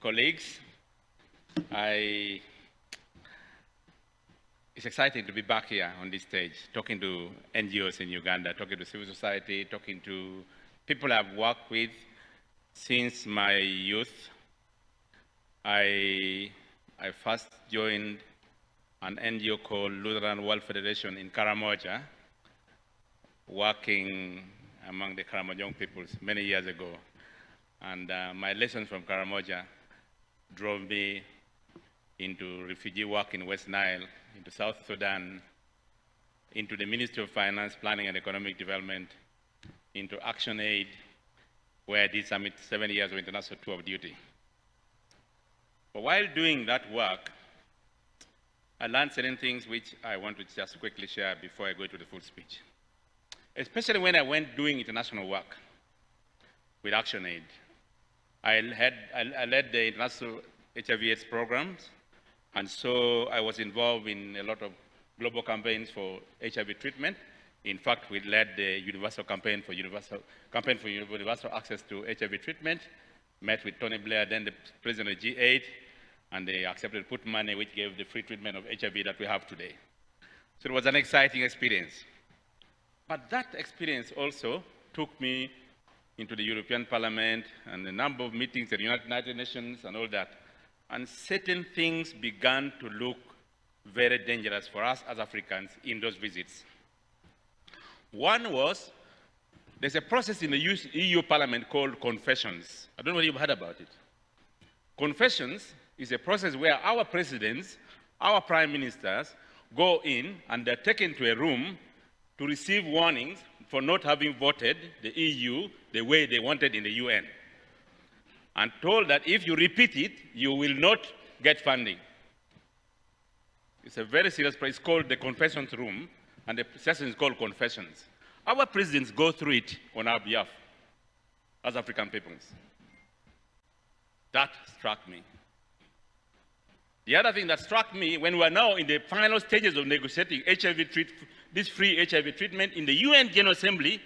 colleagues. It's exciting to be back here on this stage, talking to NGOs in Uganda, talking to civil society, talking to people I've worked with since my youth. I first joined an NGO called Lutheran World Federation in Karamoja, working among the Karamojong peoples many years ago. And my lessons from Karamoja drove me into refugee work in West Nile, into South Sudan, into the Ministry of Finance, Planning and Economic Development, into Action Aid, where I did 7 years of international tour of duty. But while doing that work, I learned certain things which I want to just quickly share before I go to the full speech. Especially when I went doing international work with Action Aid. I led the international HIV/AIDS programs, and so I was involved in a lot of global campaigns for HIV treatment. In fact, we led the universal campaign for universal access to HIV treatment, met with Tony Blair, then the president of G8, and they accepted put money, which gave the free treatment of HIV that we have today. So it was an exciting experience. But that experience also took me into the European Parliament and a number of meetings at the United Nations and all that. And certain things began to look very dangerous for us as Africans in those visits. One was, there's a process in the EU Parliament called confessions. I don't know if you've heard about it. Confessions is a process where our presidents, our prime ministers, go in and they're taken to a room to receive warnings for not having voted the EU the way they wanted in the UN. And told that if you repeat it, you will not get funding. It's a very serious place. It's called the confessions room, and the session is called confessions. Our presidents go through it on our behalf as African peoples. That struck me. The other thing that struck me, when we are now in the final stages of negotiating this free HIV treatment in the UN General Assembly,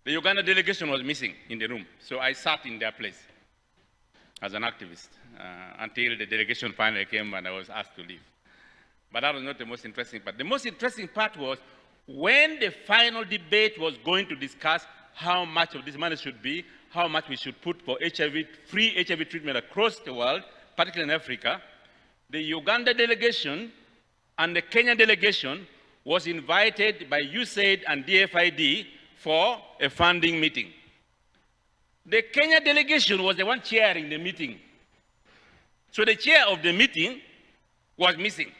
the Uganda delegation was missing in the room. So I sat in their place as an activist until the delegation finally came and I was asked to leave. But that was not the most interesting part. The most interesting part was when the final debate was going to discuss how much of this money should be, how much we should put for free HIV treatment across the world, particularly in Africa, the Uganda delegation and the Kenya delegation was invited by USAID and DFID for a funding meeting. The Kenya delegation was the one chairing the meeting. So the chair of the meeting was missing.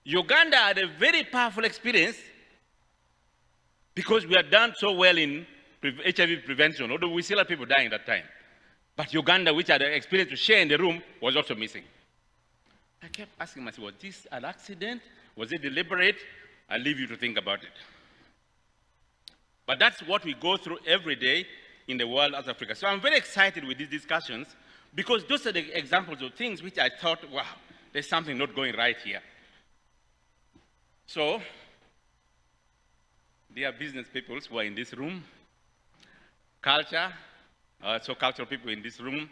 Uganda had a very powerful experience because we had done so well in HIV prevention, although we still had people dying at that time. But Uganda, which had the experience to share in the room, was also missing. I kept asking myself, was this an accident? Was it deliberate? I'll leave you to think about it. But that's what we go through every day in the world as Africa. So I'm very excited with these discussions because those are the examples of things which I thought, wow, there's something not going right here. So, dear business people who are in this room, cultural people in this room,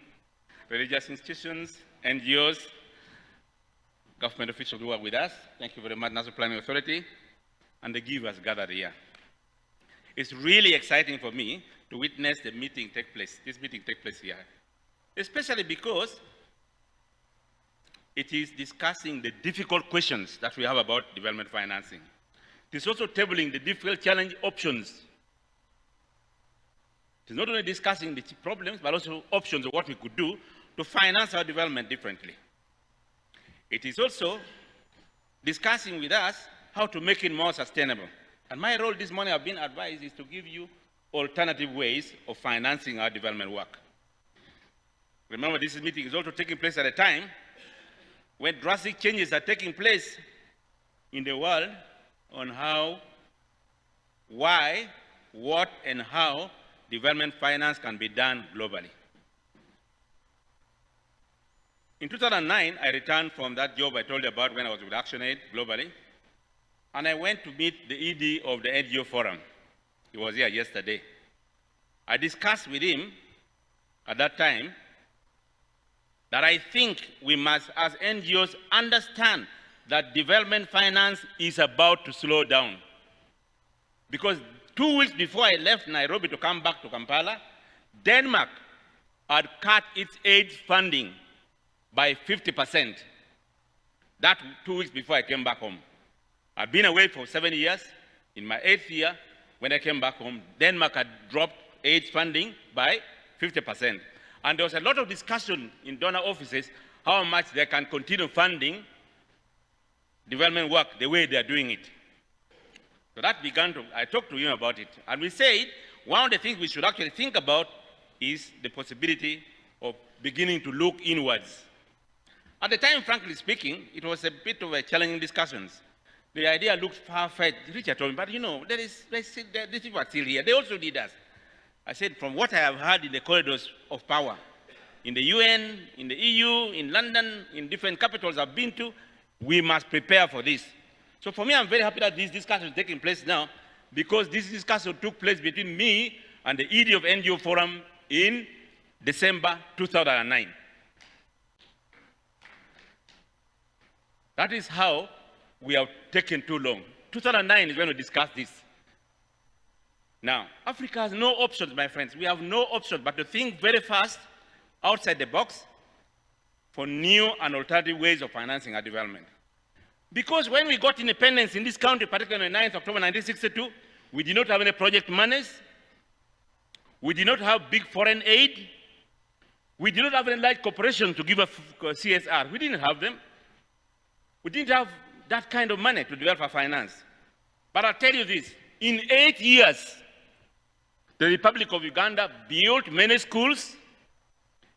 religious institutions, NGOs, government officials who are with us, thank you very much, National Planning Authority, and the givers gathered here. It's really exciting for me to witness this meeting take place here, especially because it is discussing the difficult questions that we have about development financing. It is also tabling the difficult challenge options. It is not only discussing the problems, but also options of what we could do to finance our development differently. It is also discussing with us how to make it more sustainable. And my role this morning, I've been advised, is to give you alternative ways of financing our development work. Remember, this meeting is also taking place at a time when drastic changes are taking place in the world on how, why, what, and how development finance can be done globally. In 2009, I returned from that job I told you about when I was with Action Aid globally, and I went to meet the ED of the NGO Forum. He was here yesterday. I discussed with him at that time that I think we must, as NGOs, understand that development finance is about to slow down. Because 2 weeks before I left Nairobi to come back to Kampala, Denmark had cut its aid funding by 50%. That 2 weeks before I came back home. I've been away for 7 years. In my 8th year, when I came back home, Denmark had dropped aid funding by 50%. And there was a lot of discussion in donor offices how much they can continue funding development work the way they are doing it. So that began to, I talked to him about it. And we said, one of the things we should actually think about is the possibility of beginning to look inwards. At the time, frankly speaking, it was a bit of a challenging discussions. The idea looked far-fetched. Richard told me, but you know, these people are still here. They also did us. I said, from what I have heard in the corridors of power, in the UN, in the EU, in London, in different capitals I've been to, we must prepare for this. So for me, I'm very happy that this discussion is taking place now, because this discussion took place between me and the ED of NGO Forum in December 2009. That is how we have taken too long. 2009 is when we discussed this. Now, Africa has no options, my friends. We have no options but to think very fast, outside the box, for new and alternative ways of financing our development. Because when we got independence in this country, particularly on the 9th of October 1962, we did not have any project monies. We did not have big foreign aid. We did not have any large corporations to give us CSR. We didn't have them. We didn't have that kind of money to develop our finance. But I'll tell you this, in 8 years, the Republic of Uganda built many schools,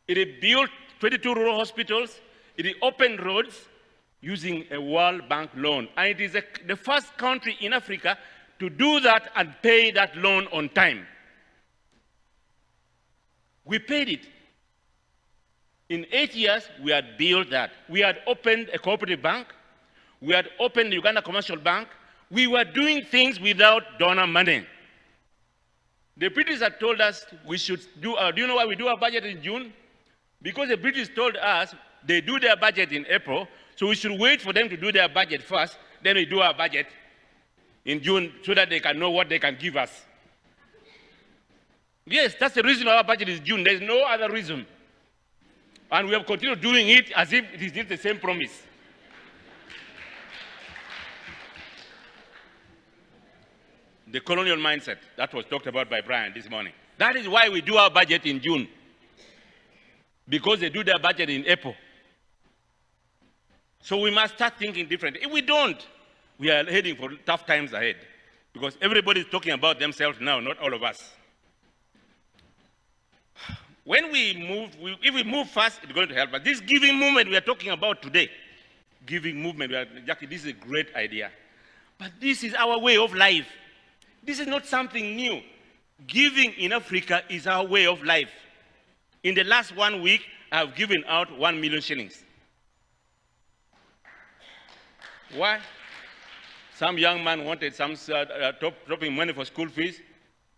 it built 22 rural hospitals, it opened roads using a World Bank loan. And it is the first country in Africa to do that and pay that loan on time. We paid it. In 8 years, we had built that. We had opened a cooperative bank. We had opened the Uganda Commercial Bank. We were doing things without donor money. The British had told us we should do you know why we do our budget in June? Because the British told us they do their budget in April, so we should wait for them to do their budget first, then we do our budget in June so that they can know what they can give us. Yes, that's the reason our budget is June. There's no other reason. And we have continued doing it as if it is still the same promise. The colonial mindset that was talked about by Brian this morning. That is why we do our budget in June. Because they do their budget in April. So we must start thinking differently. If we don't, we are heading for tough times ahead. Because everybody is talking about themselves now, not all of us. When we move, if we move fast, it's going to help us. This giving movement we are talking about today, giving movement, this is a great idea. But this is our way of life. This is not something new. Giving in Africa is our way of life. In the last 1 week, I have given out 1 million shillings. Why? Some young man wanted some dropping money for school fees,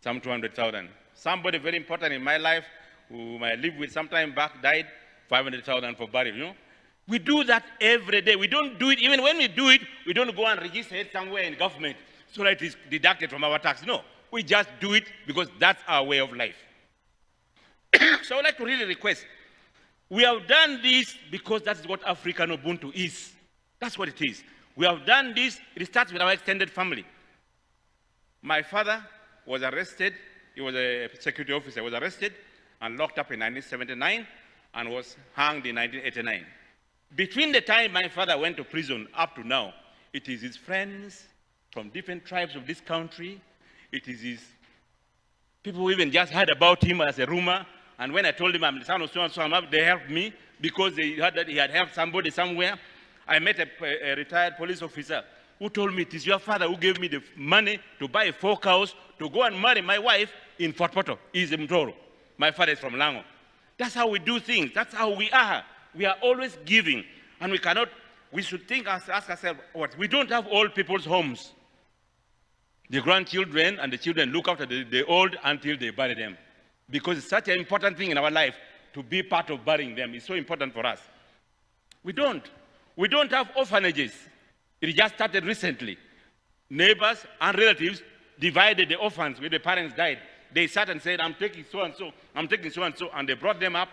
some 200,000. Somebody very important in my life, whom I lived with some time back, died, 500,000 for burial, you know. We do that every day. We don't do it, even when we do it, we don't go and register it somewhere in government so that it is deducted from our tax. No, we just do it because that's our way of life. So I would like to really request, we have done this because that's what African Ubuntu is. That's what it is. We have done this, it starts with our extended family. My father was arrested, he was a security officer, was arrested and locked up in 1979 and was hanged in 1989. Between the time my father went to prison up to now, it is his friends from different tribes of this country, it is his people who even just heard about him as a rumor, and when I told him I'm the son of so and so, they helped me because they heard that he had helped somebody somewhere. I met a retired police officer who told me it is your father who gave me the money to buy 4 cows to go and marry my wife in Fort Portal. He's in Mtoro. My father is from Lango. That's how we do things. That's how we are. We are always giving. And we should ask ourselves, what? We don't have old people's homes. The grandchildren and the children look after the old until they bury them. because it's such an important thing in our life to be part of burying them. It's so important for us. We don't. We don't have orphanages. It just started recently. Neighbors and relatives divided the orphans when the parents died. They sat and said, I'm taking so-and-so, I'm taking so-and-so, and they brought them up,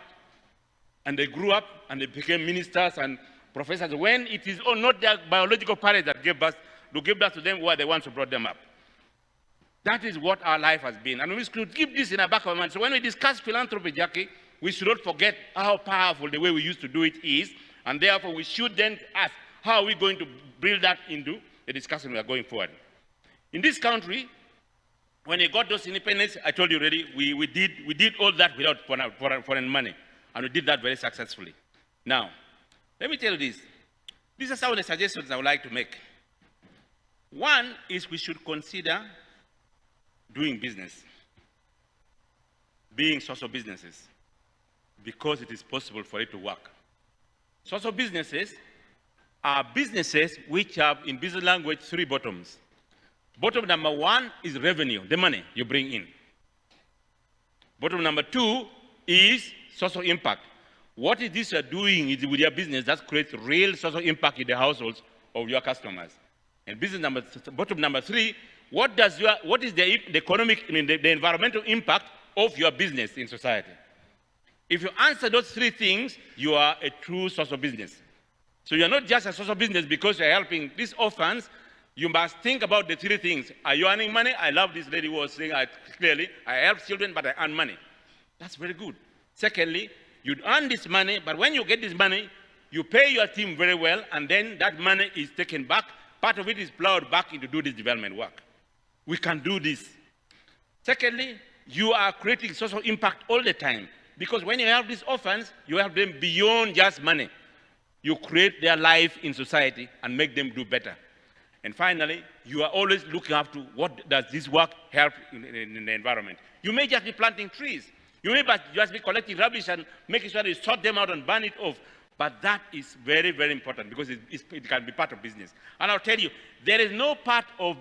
and they grew up, and they became ministers and professors, when it is not their biological parents that gave birth to them, who are the ones who brought them up. That is what our life has been. And we should keep this in our back of our mind. So when we discuss philanthropy, Jackie, we should not forget how powerful the way we used to do it is, and therefore we should then ask, how are we going to build that into the discussion we are going forward? In this country, when they got those independence, I told you already, we did all that without foreign money, and we did that very successfully. Now, let me tell you this. These are some of the suggestions I would like to make. One is we should consider doing business, being social businesses, because it is possible for it to work. Social businesses are businesses which have, in business language, 3 bottoms. Bottom number 1 is revenue, the money you bring in. Bottom number 2 is social impact. What is this you're doing with your business that creates real social impact in the households of your customers? And bottom number 3, what is the economic, the environmental impact of your business in society? If you answer those 3 things, you are a true social business. So you're not just a social business because you're helping these orphans. You must think about the 3 things. Are you earning money? I love this lady who was saying clearly, I help children, but I earn money. That's very good. Secondly, you earn this money, but when you get this money, you pay your team very well, and then that money is taken back. Part of it is plowed back into do this development work. We can do this. Secondly, you are creating social impact all the time, because when you help these orphans, you help them beyond just money. You create their life in society and make them do better. And finally, you are always looking after what does this work help in the environment. You may just be planting trees. You may just be collecting rubbish and making sure you sort them out and burn it off. But that is very, very important because it can be part of business. And I'll tell you, there is no part of,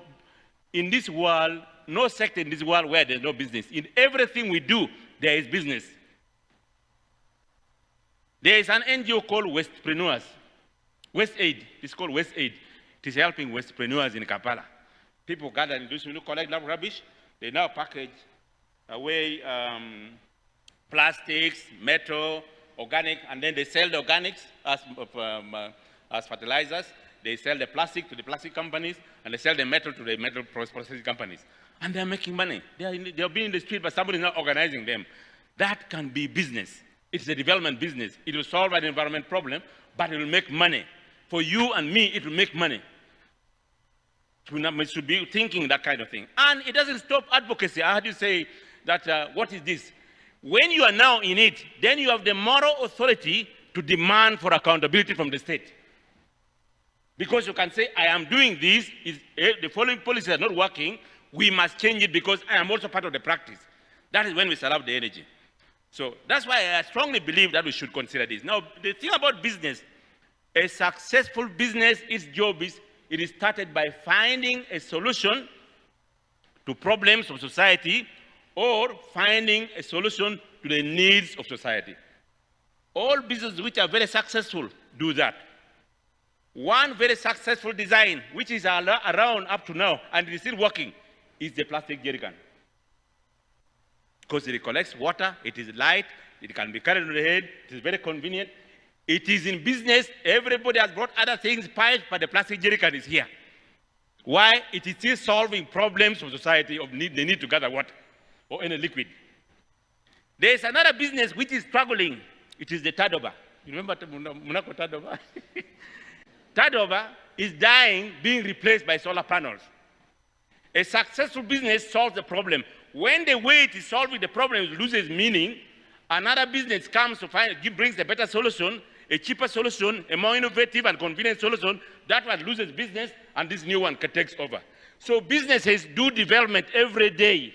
in this world, no sector in this world where there's no business. In everything we do, there is business. There is an NGO called Wastepreneurs. Waste Aid. It's called Waste Aid. It is helping Wastepreneurs in Kampala. People gather and do collect rubbish. They now package away plastics, metal, organic, and then they sell the organics as fertilizers. They sell the plastic to the plastic companies, and they sell the metal to the metal processing companies. And they're making money. They're being in the street, but somebody's not organizing them. That can be business. It's a development business. It will solve an environment problem, but it will make money. For you and me, it will make money. We should be thinking that kind of thing. And it doesn't stop advocacy. I heard you say that, what is this? When you are now in it, then you have the moral authority to demand for accountability from the state. Because you can say, I am doing this, the following policies are not working, we must change it because I am also part of the practice. That is when we shall have the energy. So that's why I strongly believe that we should consider this. Now, the thing about business, a successful business, its job is, it is started by finding a solution to problems of society or finding a solution to the needs of society. All businesses which are very successful do that. One very successful design, which is around up to now, and it is still working, is the plastic jerrycan. Because it collects water, it is light, it can be carried on the head, it is very convenient. It is in business, everybody has brought other things, pipes, but the plastic jerrycan is here. Why? It is still solving problems of society of the need to gather water or any liquid. There is another business which is struggling. It is the turnover. You remember Monaco turnover? Turnover is dying, being replaced by solar panels. A successful business solves the problem. When the way it is solving the problem loses meaning, another business comes to brings a better solution, a cheaper solution, a more innovative and convenient solution. That one loses business, and this new one takes over. So businesses do development every day.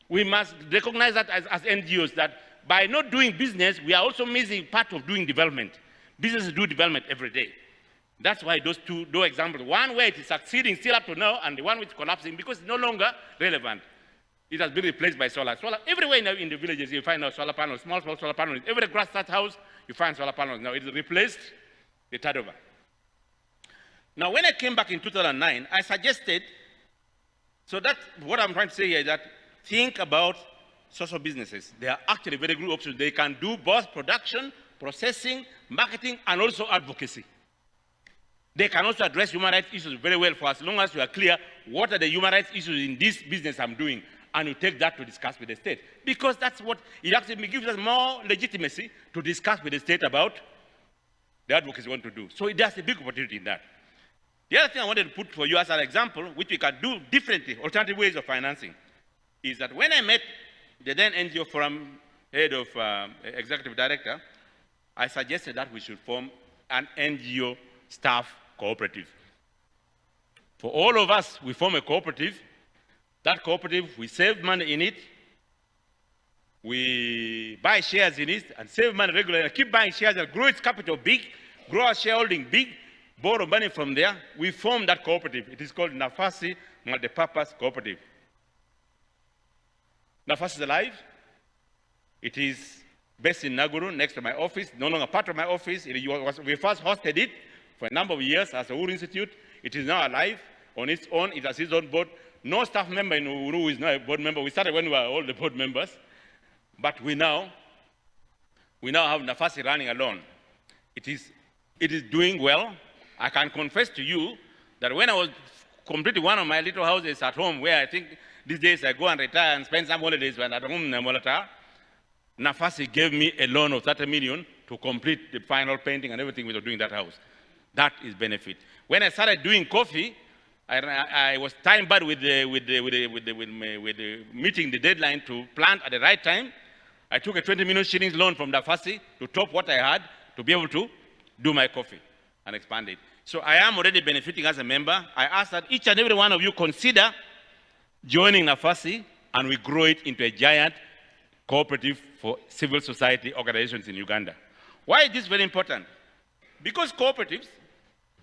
We must recognize that as NGOs, that by not doing business, we are also missing part of doing development. Businesses do development every day. That's why those two examples, one where it is succeeding still up to now, and the one which is collapsing because it's no longer relevant. It has been replaced by solar. Solar everywhere in the villages, you find now solar panels, small solar panels. Every grass thatched house, you find solar panels. Now it is replaced the turnover. Now, when I came back in 2009, I suggested, so that what I'm trying to say here is that think about social businesses. They are actually very good options. They can do both production, processing, marketing, and also advocacy. They can also address human rights issues very well for as long as you are clear what are the human rights issues in this business I'm doing, and you take that to discuss with the state. Because that's what, it actually gives us more legitimacy to discuss with the state about the advocacy we want to do. So there's a big opportunity in that. The other thing I wanted to put for you as an example, which we can do differently, alternative ways of financing, is that when I met the then NGO Forum head of executive director, I suggested that we should form an NGO staff cooperative. For all of us, we form a cooperative. That cooperative, we save money in it, we buy shares in it and save money regularly, and keep buying shares and grow its capital big, grow our shareholding big, borrow money from there. We form that cooperative. It is called Nafasi Multipurpose Cooperative. Nafasi is alive. It is based in Naguru, next to my office, no longer part of my office. We first hosted it for a number of years as a Uhuru Institute. It is now alive on its own. It has its own board. No staff member in Uhuru is now a board member. We started when we were all the board members. But we now have Nafasi running alone. It is doing well. I can confess to you that when I was completing one of my little houses at home, where I think these days I go and retire and spend some holidays when at home in Molata, Nafasi gave me a loan of 30 million to complete the final painting and everything we were doing that house. That is benefit. When I started doing coffee, I was time bad with meeting the deadline to plant at the right time. I took a 20 million shillings loan from Nafasi to top what I had to be able to do my coffee and expand it. So I am already benefiting as a member. I ask that each and every one of you consider joining Nafasi, and we grow it into a giant cooperative for civil society organizations in Uganda. Why is this very important? Because cooperatives,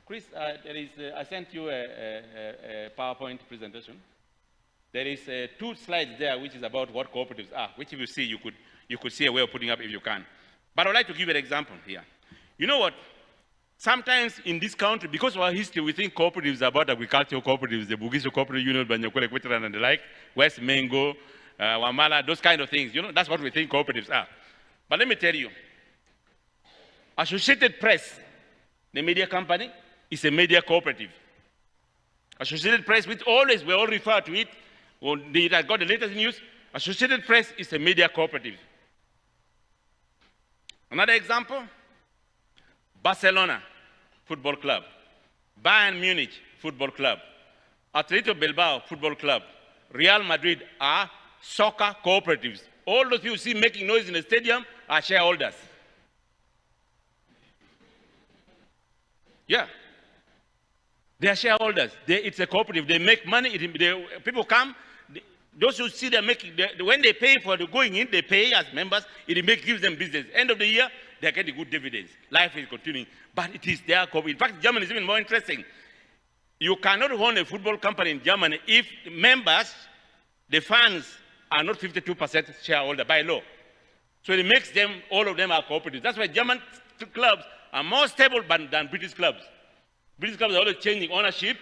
Chris, I sent you a PowerPoint presentation. There is 2 slides there which is about what cooperatives are, which if you see, you could see a way of putting up if you can. But I'd like to give you an example here. You know what? Sometimes in this country, because of our history, we think cooperatives are about agricultural cooperatives, the Bugiso Cooperative Union, Banyakwele, Kweteran, and the like, West Mengo, Wamala, those kind of things. You know, that's what we think cooperatives are. But let me tell you, Associated Press, the media company, is a media cooperative. Associated Press, which we all refer to it, it has got the latest news. Associated Press is a media cooperative. Another example, Barcelona Football Club, Bayern Munich Football Club, Atletico Bilbao Football Club, Real Madrid are soccer cooperatives. All those you see making noise in the stadium are shareholders. Yeah. They are shareholders. It's a cooperative. They make money. People come. Those who see them making, when they pay for the going in, they pay as members. It gives them business. End of the year, they are getting good dividends. Life is continuing. But it is their cooperative. In fact, Germany is even more interesting. You cannot own a football company in Germany if members, the fans, are not 52% shareholder by law. So it makes them, all of them are cooperatives. That's why German clubs are more stable than British clubs. British clubs are always changing ownership,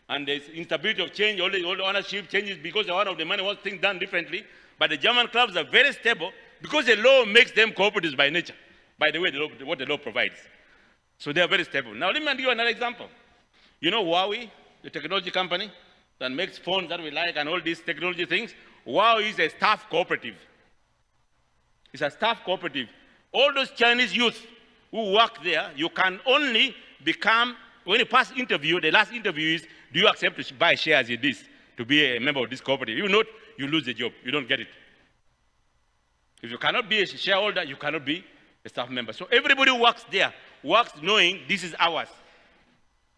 and there's instability of change. All the ownership changes because one of the money wants things done differently. But the German clubs are very stable because the law makes them cooperatives by nature, by the way what the law provides. So they are very stable. Now let me give you another example. You know Huawei, the technology company that makes phones that we like and all these technology things? Huawei is a staff cooperative. It's a staff cooperative. All those Chinese youth who work there, you can only become, when you pass interview, the last interview is, do you accept to buy shares in this, to be a member of this cooperative? If not, you lose the job. You don't get it. If you cannot be a shareholder, you cannot be a staff member. So everybody who works there works knowing this is ours.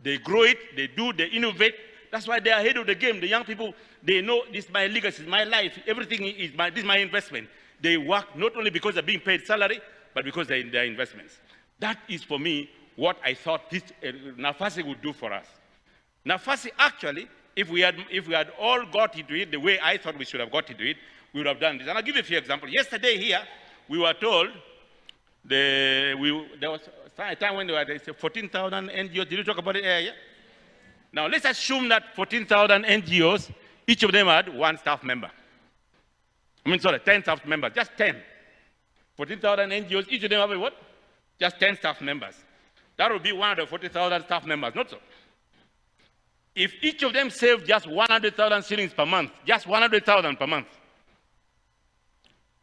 They grow it, they do, they innovate. That's why they are ahead of the game. The young people, they know this is my legacy, my life, everything is this is my investment. They work not only because they're being paid salary, but because they're investments. That is, for me, what I thought this Nafasi would do for us. Nafasi actually if we had all got into it the way I thought we should have got into it, we would have done this. And I'll give you a few examples. Yesterday here, we were told there was a time when there were 14,000 NGOs. Did you talk about it? Yeah. Now let's assume that 14,000 NGOs, each of them had one staff member. 10 staff members, just 10. 14,000 NGOs, each of them have what? Just 10 staff members. That would be 140,000 staff members, not so. If each of them saved just 100,000 shillings per month, just 100,000 per month,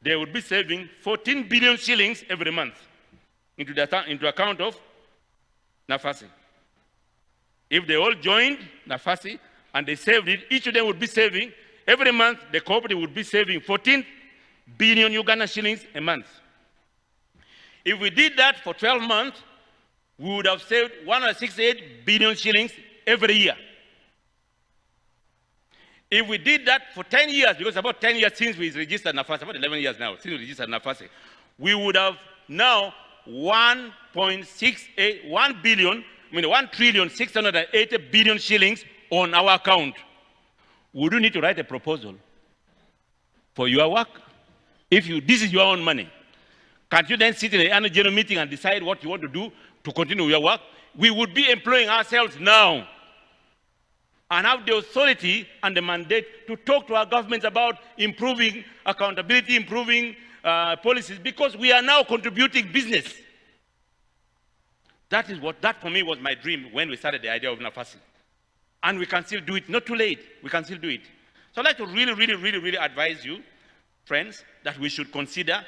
they would be saving 14 billion shillings every month into account of Nafasi. If they all joined Nafasi and they saved it, each of them would be saving, every month the cooperative would be saving 14 billion Uganda shillings a month. If we did that for 12 months, we would have saved 168 billion shillings every year. If we did that for 10 years, because about 10 years since we registered Nafasi, about 11 years now, since we registered Nafasi, we would have now 1,680 billion shillings on our account. Would you need to write a proposal for your work? If this is your own money, can't you then sit in an annual general meeting and decide what you want to do to continue your work? We would be employing ourselves now and have the authority and the mandate to talk to our governments about improving accountability, improving policies, because we are now contributing business. That for me was my dream when we started the idea of Nafasi. And we can still do it, not too late, we can still do it. So I'd like to really advise you, friends, that we should consider,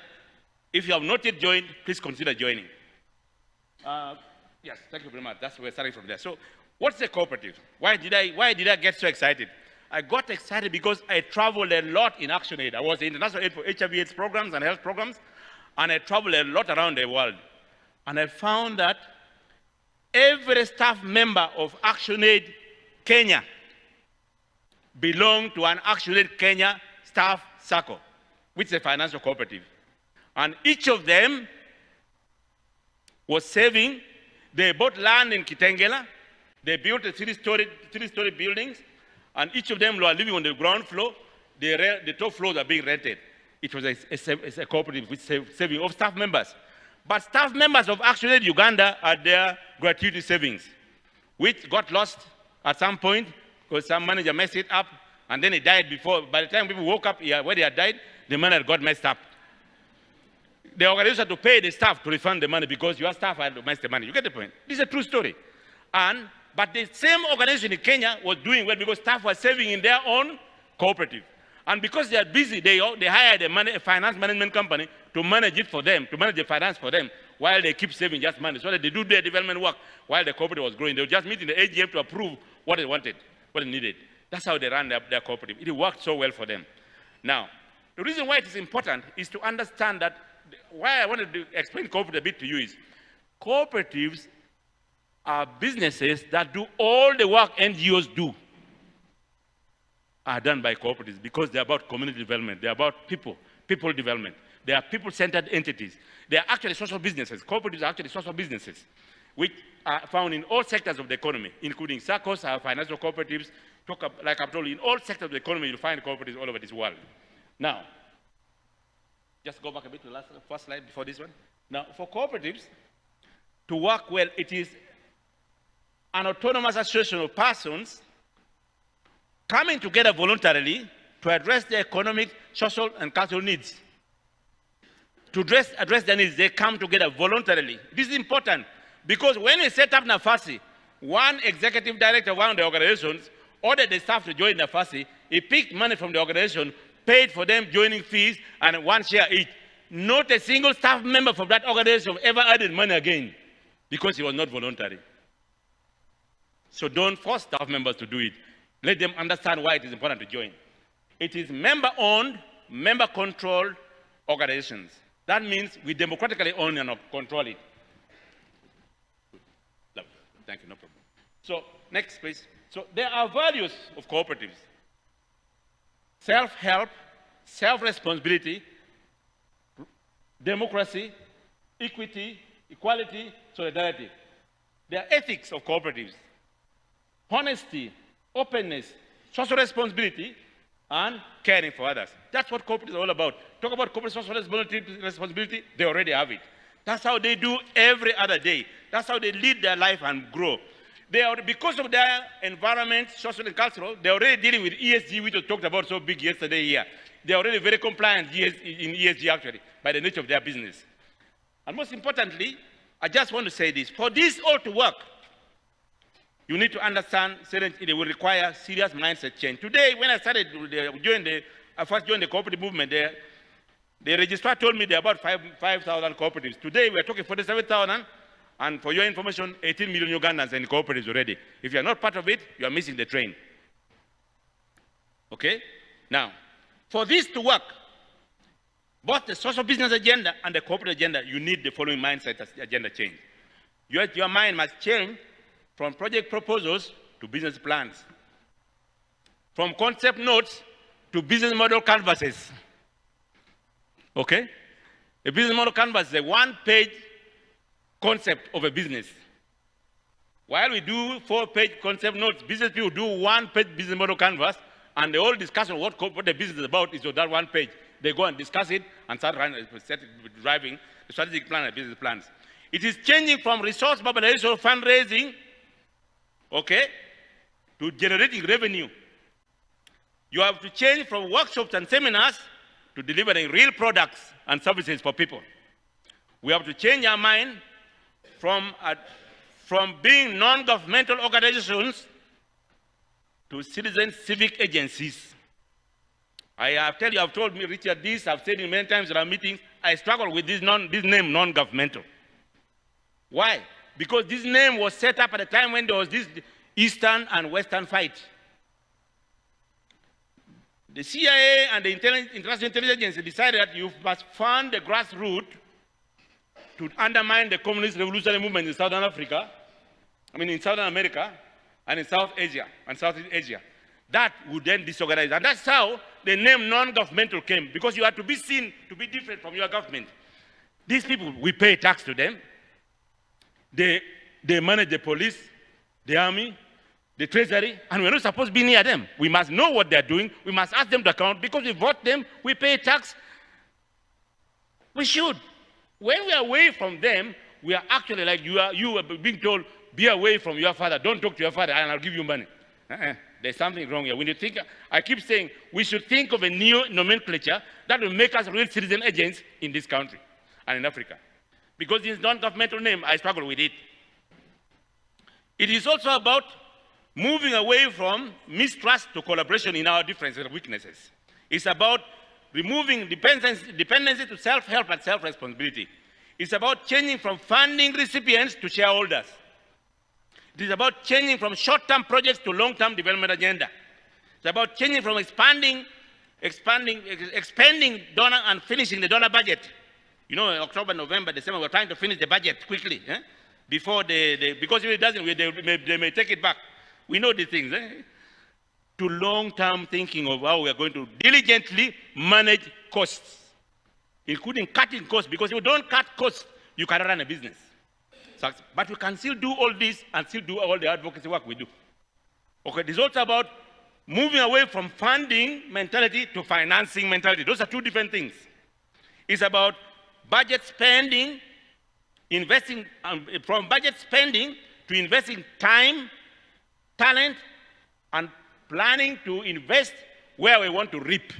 if you have not yet joined, please consider joining. Yes, thank you very much. That's where we're starting from there. So what's a cooperative? Why did I get so excited? I got excited because I traveled a lot in ActionAid. I was the international aid for HIV/AIDS programs and health programs, and I traveled a lot around the world. And I found that every staff member of ActionAid Kenya belonged to an ActionAid Kenya staff circle, which is a financial cooperative. And each of them was saving. They bought land in Kitengela. They built a three-story buildings, and each of them were living on the ground floor. The top floors are being rented. It was a cooperative with saving of staff members. But staff members of ActionAid Uganda had their gratuity savings, which got lost at some point because some manager messed it up, and then it died before. By the time people woke up where they had died, the money had got messed up. The organization had to pay the staff to refund the money because your staff had messed the money. You get the point? This is a true story. But the same organization in Kenya was doing well because staff were saving in their own cooperative. And because they are busy, they hired a finance management company to manage it for them, to manage the finance for them, while they keep saving just money, so that they do their development work while the cooperative was growing. They would just meet in the AGM to approve what they wanted, what they needed. That's how they ran their cooperative. It worked so well for them. Now, the reason why it is important is to understand that, why I wanted to explain cooperative a bit to you is, cooperatives are businesses that do all the work NGOs do, are done by cooperatives, because they're about community development, they're about people development. They are people-centered entities. They are actually social businesses. Cooperatives are actually social businesses, which are found in all sectors of the economy, including SACCOs, financial cooperatives. Like I've told you, in all sectors of the economy, you'll find cooperatives all over this world. Now, just go back a bit to the first slide before this one. Now, for cooperatives to work well, it is an autonomous association of persons coming together voluntarily to address their economic, social, and cultural needs. To address their needs, they come together voluntarily. This is important because when we set up Nafasi, one executive director of one of the organizations ordered the staff to join Nafasi. He picked money from the organization, paid for them joining fees, and one share each. Not a single staff member from that organization ever added money again because it was not voluntary. So don't force staff members to do it. Let them understand why it is important to join. It is member-owned, member-controlled organizations. That means we democratically own and control it. Thank you, no problem. So next, please. So there are values of cooperatives: self-help, self-responsibility, democracy, equity, equality, solidarity. There are ethics of cooperatives: honesty, openness, social responsibility, and caring for others. That's what corporate is all about. Talk about corporate social responsibility, they already have it. That's how they do every other day. That's how they lead their life and grow. They are, because of their environment, social and cultural, they're already dealing with ESG, which was talked about so big yesterday here. They're already very compliant in ESG actually, by the nature of their business. And most importantly, I just want to say this, for this all to work, you need to understand it will require serious mindset change. Today, when I started I first joined the cooperative movement, the registrar told me there are about 5,000 cooperatives. Today, we are talking 47,000, and for your information, 18 million Ugandans are in cooperatives already. If you are not part of it, you are missing the train. Okay? Now, for this to work, both the social business agenda and the corporate agenda, you need the following mindset as agenda change. Your mind must change from project proposals to business plans, from concept notes to business model canvases. Okay? A business model canvas is a one-page concept of a business. While we do 4-page concept notes, business people do one-page business model canvas, and the whole discussion of what the business is about is on that one page. They go and discuss it and start driving the strategic plan and business plans. It is changing from resource mobilization, fundraising, okay, to generating revenue. You have to change from workshops and seminars to delivering real products and services for people. We have to change our mind from being non-governmental organizations to citizen civic agencies. I've told me, Richard, this, I've said it many times in our meetings, I struggle with this name, non-governmental. Why? Because this name was set up at a time when there was this Eastern and Western fight. The CIA and the International Intelligence Agency decided that you must fund the grassroots to undermine the communist revolutionary movement in Southern Africa, in Southern America, and in South Asia and Southeast Asia. That would then disorganize. And that's how the name non-governmental came, because you had to be seen to be different from your government. These people, we pay tax to them. They manage the police, the army, the treasury, and we're not supposed to be near them. We must know what they're doing. We must ask them to account. Because we vote them, we pay tax. We should. When we are away from them, we are actually like you are being told, be away from your father. Don't talk to your father, and I'll give you money. There's something wrong here. When you think, I keep saying, we should think of a new nomenclature that will make us real citizen agents in this country and in Africa. Because this non-governmental name, I struggle with it. It is also about moving away from mistrust to collaboration in our differences and weaknesses. It's about removing dependency to self-help and self-responsibility. It's about changing from funding recipients to shareholders. It is about changing from short-term projects to long-term development agenda. It's about changing from expanding donor and finishing the donor budget. You know, in October, November, December, we're trying to finish the budget quickly, before because if it doesn't, they may take it back. We know these things. To long-term thinking of how we are going to diligently manage costs, including cutting costs, because if you don't cut costs, you cannot run a business. So, but we can still do all this and still do all the advocacy work we do. Okay, it's also about moving away from funding mentality to financing mentality. Those are two different things. It's about budget spending, investing from budget spending to investing time, talent, and planning to invest where we want to reap.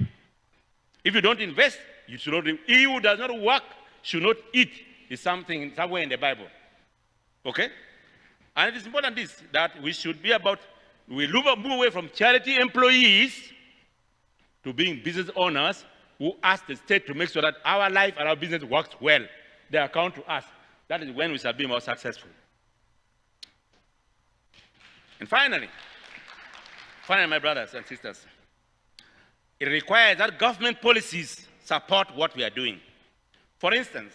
If you don't invest, you should not reap. He who does not work should not eat, is something somewhere in the Bible. Okay? And it is important that we should be about, we move away from charity employees to being business owners who ask the state to make sure that our life and our business works well. They account to us. That is when we shall be more successful. And finally, my brothers and sisters, it requires that government policies support what we are doing. For instance,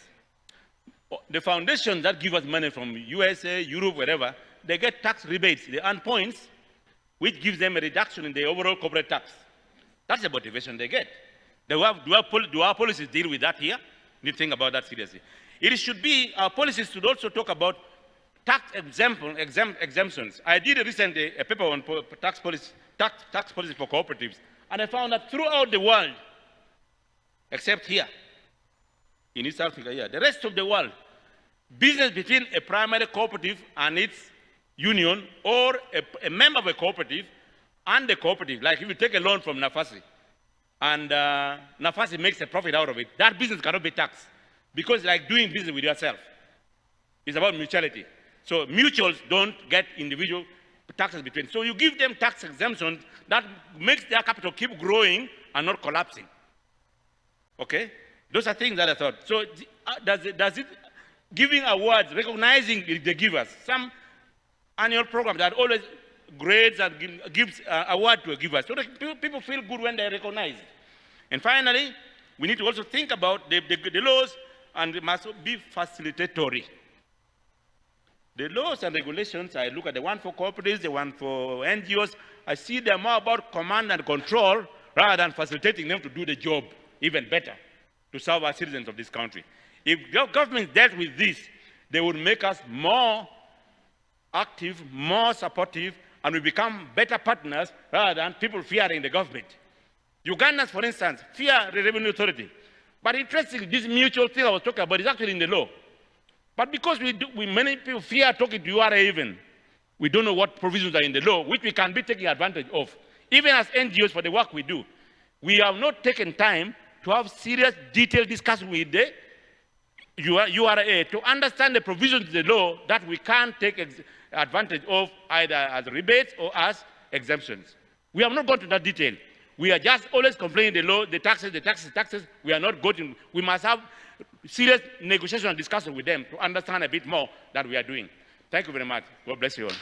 the foundations that give us money from USA, Europe, wherever, they get tax rebates. They earn points, which gives them a reduction in the overall corporate tax. That's the motivation they get. Do our policies deal with that here? You need to think about that seriously. It should be, our policies should also talk about tax exemptions. I did recently a paper on tax policy tax policy for cooperatives. And I found that throughout the world, except here, in East Africa here, the rest of the world, business between a primary cooperative and its union, or a member of a cooperative and the cooperative, like if you take a loan from Nafasi, and Nafasi makes a profit out of it, that business cannot be taxed, because it's like doing business with yourself. It's about mutuality. So mutuals don't get individual taxes between. So you give them tax exemptions that makes their capital keep growing and not collapsing. Okay? Those are things that I thought. So does it giving awards, recognizing the givers, some annual program that always grades and gives award to a giver, so that people feel good when they're recognized. And finally, we need to also think about the laws, and they must be facilitatory. The laws and regulations, I look at the one for cooperatives, the one for NGOs, I see they're more about command and control rather than facilitating them to do the job even better to serve our citizens of this country. If government dealt with this, they would make us more active, more supportive, and we become better partners rather than people fearing the government. Ugandans, for instance, fear the revenue authority. But interesting, this mutual thing I was talking about is actually in the law. But because many people fear talking to URA even, we don't know what provisions are in the law, which we can be taking advantage of. Even as NGOs, for the work we do, we have not taken time to have serious, detailed discussion with the URA to understand the provisions of the law that we can take advantage of either as rebates or as exemptions. We have not gone to that detail. We are just always complaining the law, the taxes, the taxes, taxes. We are not going. We must have serious negotiation and discussion with them to understand a bit more that we are doing. Thank you very much. God bless you all.